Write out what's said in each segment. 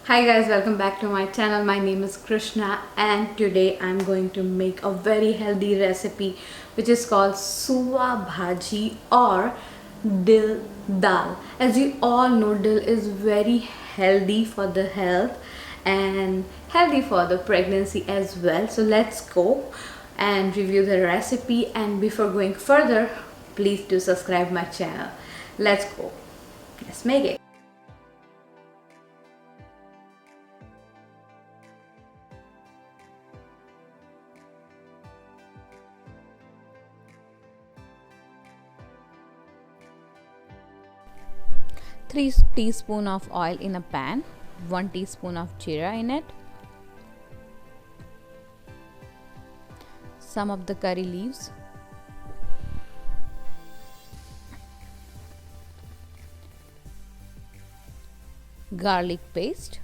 Hi guys, welcome back to my channel. My name is Krishna and today I'm going to make a very healthy recipe which is called Suva Bhaji or Dill Dal. As you all know, dill is very healthy for the health and healthy for the pregnancy as well. So let's go and review the recipe, and before going further, please do subscribe my channel. Let's go. Let's make it. 3 teaspoon of oil in a pan, 1 teaspoon of jeera in it, some of the curry leaves, garlic paste,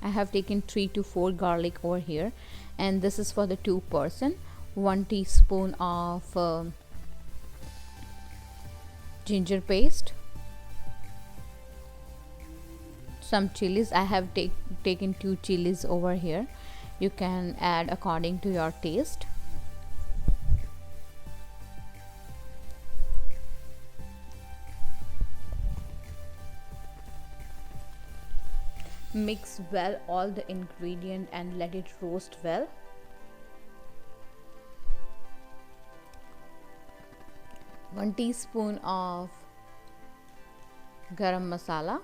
I have taken 3 to 4 garlic over here, and this is for the 2-person. 1 teaspoon of ginger paste, some chilies. I have taken 2 chilies over here. You can add according to your taste. Mix well all the ingredient and let it roast well. One teaspoon of garam masala,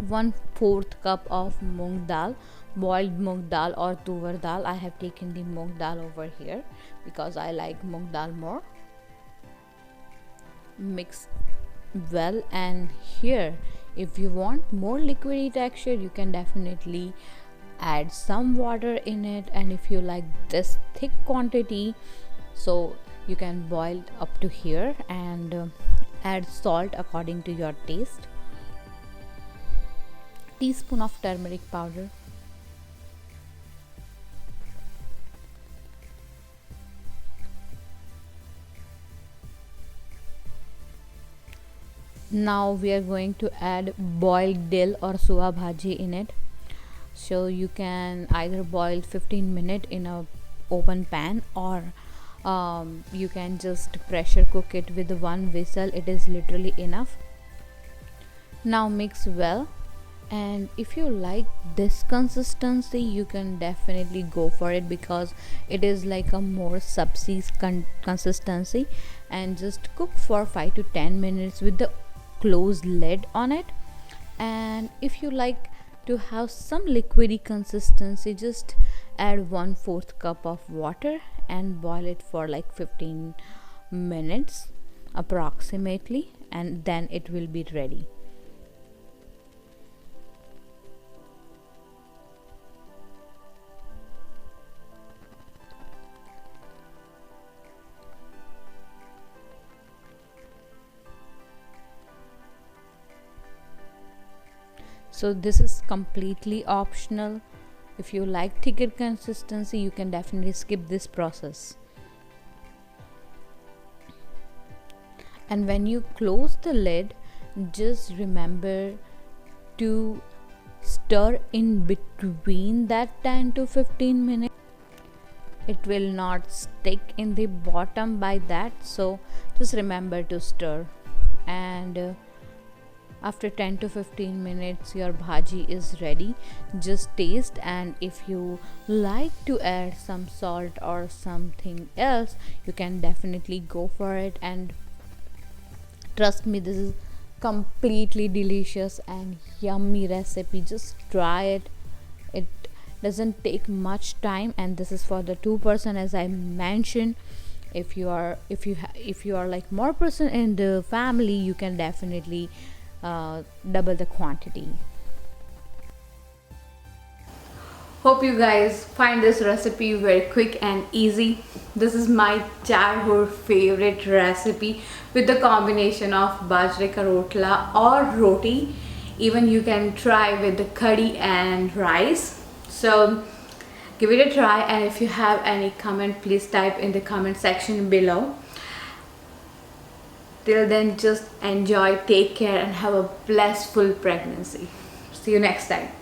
one-fourth cup of moong dal, boiled moong dal or Toovar Dal. I have taken the moong dal over here because I like moong dal more. Mix well, and here if you want more liquidy texture you can definitely add some water in it, and if you like this thick quantity so you can boil up to here, and add salt according to your taste. Teaspoon of turmeric powder, now we are going to add boiled dill or Suva Bhaji in it. So you can either boil 15 minutes in a open pan, or you can just pressure cook it with 1 whistle. It is literally enough. Now mix well, and if you like this consistency you can definitely go for it because it is like a more subsea consistency, and just cook for 5 to 10 minutes with the closed lid on it. And if you like to have some liquidy consistency, just add 1/4 cup of water and boil it for like 15 minutes approximately, and then it will be ready. So this is completely optional. If you like thicker consistency you can definitely skip this process. And when you close the lid, just remember to stir in between that 10 to 15 minutes. It will not stick in the bottom by that, so just remember to stir. And after 10 to 15 minutes your bhaji is ready. Just taste, and if you like to add some salt or something else you can definitely go for it, and trust me, this is completely delicious and yummy recipe. Just try it. It doesn't take much time, and this is for the 2-person as I mentioned. If you are like more person in the family you can definitely double the quantity. Hope you guys find this recipe very quick and easy. This is my childhood favorite recipe with the combination of bajre ka rotla or roti, Even you can try with the curry and rice. So give it a try, and if you have any comment, please type in the comment section below. Till then, just enjoy, take care, and have a blissful pregnancy. See you next time.